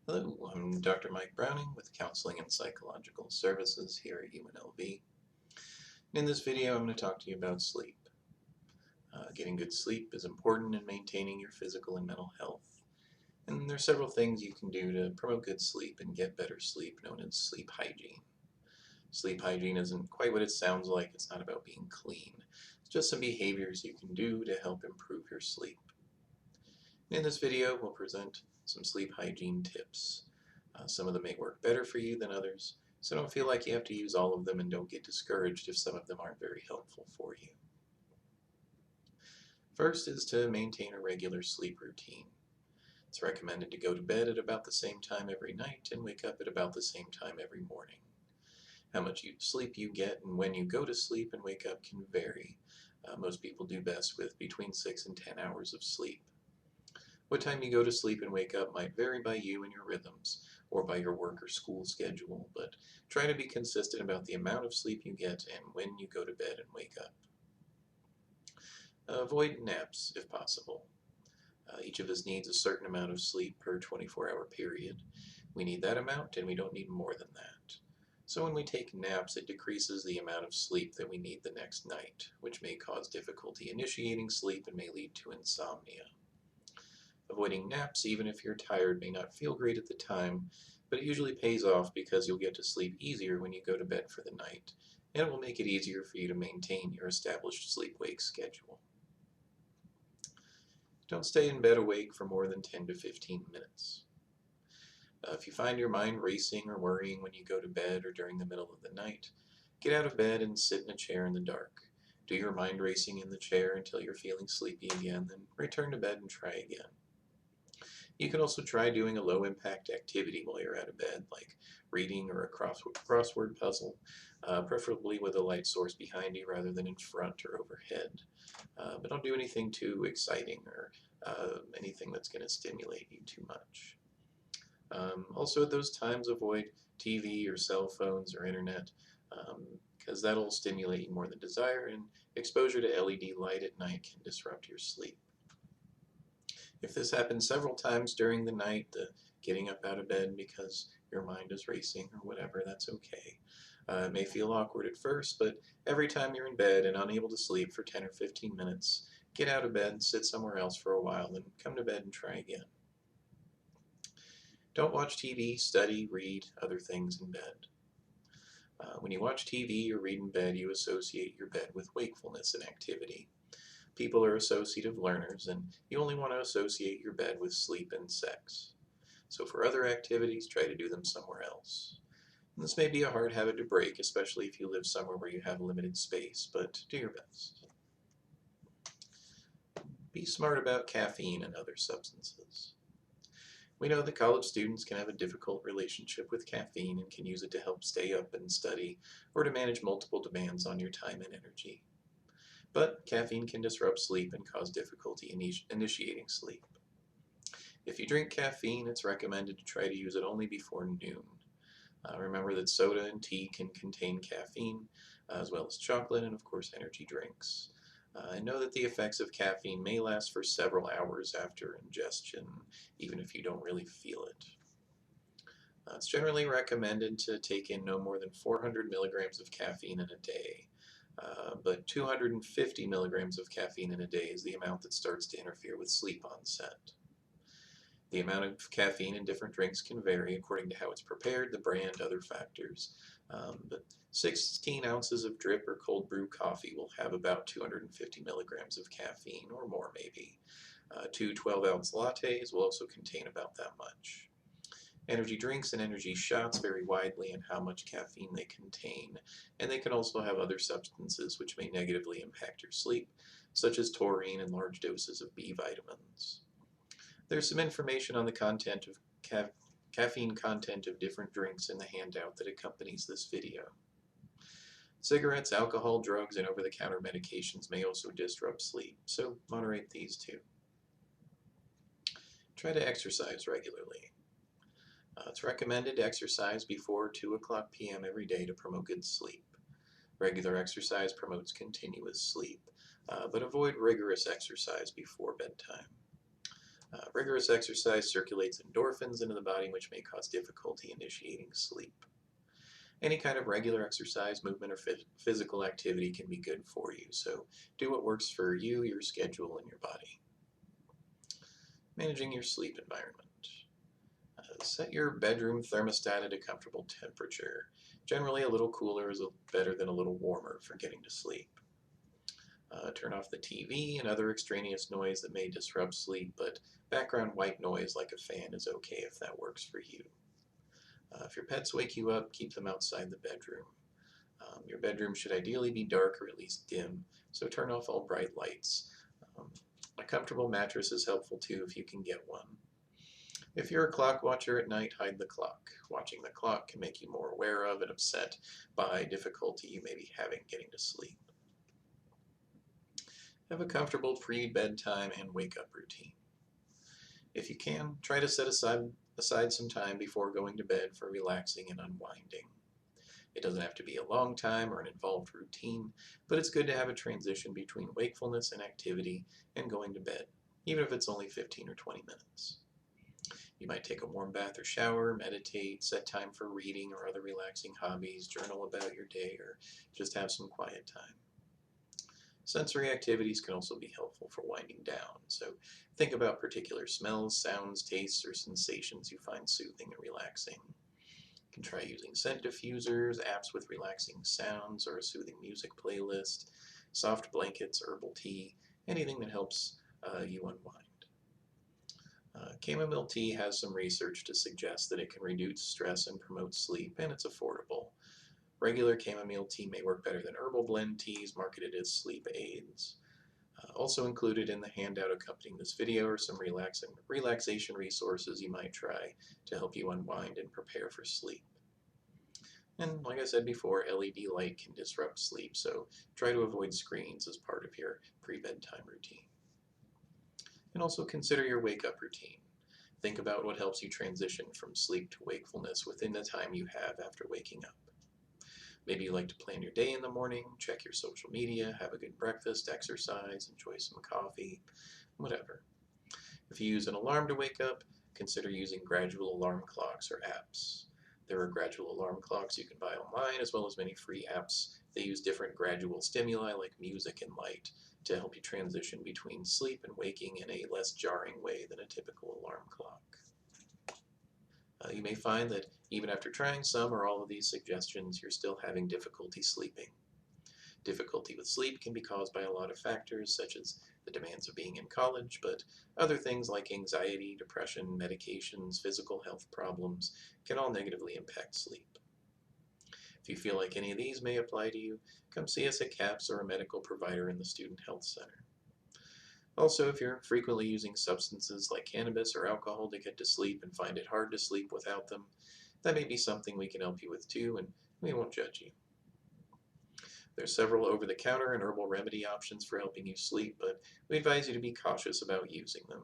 Hello, I'm Dr. Mike Browning with Counseling and Psychological Services here at UNLV. In this video, I'm going to talk to you about sleep. Getting good sleep is important in maintaining your physical and mental health. And there are several things you can do to promote good sleep and get better sleep, known as sleep hygiene. Sleep hygiene isn't quite what it sounds like. It's not about being clean. It's just some behaviors you can do to help improve your sleep. In this video, we'll present some sleep hygiene tips. Some of them may work better for you than others, so don't feel like you have to use all of them and don't get discouraged if some of them aren't very helpful for you. First is to maintain a regular sleep routine. It's recommended to go to bed at about the same time every night and wake up at about the same time every morning. How much sleep you get and when you go to sleep and wake up can vary. Most people do best with between 6 and 10 hours of sleep. What time you go to sleep and wake up might vary by you and your rhythms, or by your work or school schedule, but try to be consistent about the amount of sleep you get and when you go to bed and wake up. Avoid naps if possible. Each of us needs a certain amount of sleep per 24-hour period. We need that amount and we don't need more than that. So when we take naps, it decreases the amount of sleep that we need the next night, which may cause difficulty initiating sleep and may lead to insomnia. Avoiding naps, even if you're tired, may not feel great at the time, but it usually pays off because you'll get to sleep easier when you go to bed for the night, and it will make it easier for you to maintain your established sleep-wake schedule. Don't stay in bed awake for more than 10 to 15 minutes. If you find your mind racing or worrying when you go to bed or during the middle of the night, get out of bed and sit in a chair in the dark. Do your mind racing in the chair until you're feeling sleepy again, then return to bed and try again. You can also try doing a low-impact activity while you're out of bed, like reading or a crossword puzzle, preferably with a light source behind you rather than in front or overhead. But don't do anything too exciting or anything that's going to stimulate you too much. Also at those times, avoid TV or cell phones or internet, because that'll stimulate you more than desire, and exposure to LED light at night can disrupt your sleep. If this happens several times during the night, getting up out of bed because your mind is racing or whatever, that's okay. It may feel awkward at first, but every time you're in bed and unable to sleep for 10 or 15 minutes, get out of bed, sit somewhere else for a while, then come to bed and try again. Don't watch TV, study, read other things in bed. When you watch TV or read in bed, you associate your bed with wakefulness and activity. People are associative learners, and you only want to associate your bed with sleep and sex. So for other activities, try to do them somewhere else. And this may be a hard habit to break, especially if you live somewhere where you have limited space, but do your best. Be smart about caffeine and other substances. We know that college students can have a difficult relationship with caffeine and can use it to help stay up and study, or to manage multiple demands on your time and energy. But caffeine can disrupt sleep and cause difficulty initiating sleep. If you drink caffeine, it's recommended to try to use it only before noon. Remember that soda and tea can contain caffeine, as well as chocolate and, of course, energy drinks. And know that the effects of caffeine may last for several hours after ingestion, even if you don't really feel it. It's generally recommended to take in no more than 400 milligrams of caffeine in a day. But 250 milligrams of caffeine in a day is the amount that starts to interfere with sleep onset. The amount of caffeine in different drinks can vary according to how it's prepared, the brand, other factors. But 16 ounces of drip or cold brew coffee will have about 250 milligrams of caffeine, or more maybe. Two 12-ounce lattes will also contain about that much. Energy drinks and energy shots vary widely in how much caffeine they contain, and they can also have other substances which may negatively impact your sleep, such as taurine and large doses of B vitamins. There's some information on the content of caffeine content of different drinks in the handout that accompanies this video. Cigarettes, alcohol, drugs, and over-the-counter medications may also disrupt sleep, so moderate these too. Try to exercise regularly. It's recommended to exercise before 2 p.m. every day to promote good sleep. Regular exercise promotes continuous sleep, but avoid rigorous exercise before bedtime. Rigorous exercise circulates endorphins into the body, which may cause difficulty initiating sleep. Any kind of regular exercise, movement, or physical activity can be good for you, so do what works for you, your schedule, and your body. Managing your sleep environment. Set your bedroom thermostat at a comfortable temperature. Generally, a little cooler is better than a little warmer for getting to sleep. Turn off the TV and other extraneous noise that may disrupt sleep, but background white noise like a fan is okay if that works for you. If your pets wake you up, keep them outside the bedroom. Your bedroom should ideally be dark or at least dim, so turn off all bright lights. A comfortable mattress is helpful too if you can get one. If you're a clock watcher at night, hide the clock. Watching the clock can make you more aware of and upset by difficulty you may be having getting to sleep. Have a comfortable pre-bedtime and wake-up routine. If you can, try to set aside some time before going to bed for relaxing and unwinding. It doesn't have to be a long time or an involved routine, but it's good to have a transition between wakefulness and activity and going to bed, even if it's only 15 or 20 minutes. You might take a warm bath or shower, meditate, set time for reading or other relaxing hobbies, journal about your day, or just have some quiet time. Sensory activities can also be helpful for winding down, so think about particular smells, sounds, tastes, or sensations you find soothing and relaxing. You can try using scent diffusers, apps with relaxing sounds, or a soothing music playlist, soft blankets, herbal tea, anything that helps you unwind. Chamomile tea has some research to suggest that it can reduce stress and promote sleep, and it's affordable. Regular chamomile tea may work better than herbal blend teas marketed as sleep aids. Also included in the handout accompanying this video are some relaxation resources you might try to help you unwind and prepare for sleep. And like I said before, LED light can disrupt sleep, so try to avoid screens as part of your pre-bedtime routine. And also consider your wake-up routine. Think about what helps you transition from sleep to wakefulness within the time you have after waking up. Maybe you like to plan your day in the morning, check your social media, have a good breakfast, exercise, enjoy some coffee, whatever. If you use an alarm to wake up, consider using gradual alarm clocks or apps. There are gradual alarm clocks you can buy online, as well as many free apps. They use different gradual stimuli like music and light to help you transition between sleep and waking in a less jarring way than a typical alarm clock. You may find that even after trying some or all of these suggestions, you're still having difficulty sleeping. Difficulty with sleep can be caused by a lot of factors, such as the demands of being in college, but other things like anxiety, depression, medications, physical health problems can all negatively impact sleep. If you feel like any of these may apply to you, come see us at CAPS or a medical provider in the Student Health Center. Also, if you're frequently using substances like cannabis or alcohol to get to sleep and find it hard to sleep without them, that may be something we can help you with too, and we won't judge you. There's several over-the-counter and herbal remedy options for helping you sleep, but we advise you to be cautious about using them.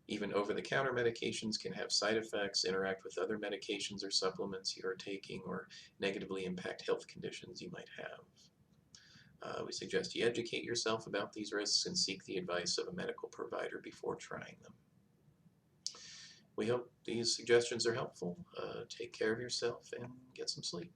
Even over-the-counter medications can have side effects, interact with other medications or supplements you are taking, or negatively impact health conditions you might have. We suggest you educate yourself about these risks and seek the advice of a medical provider before trying them. We hope these suggestions are helpful. Take care of yourself and get some sleep.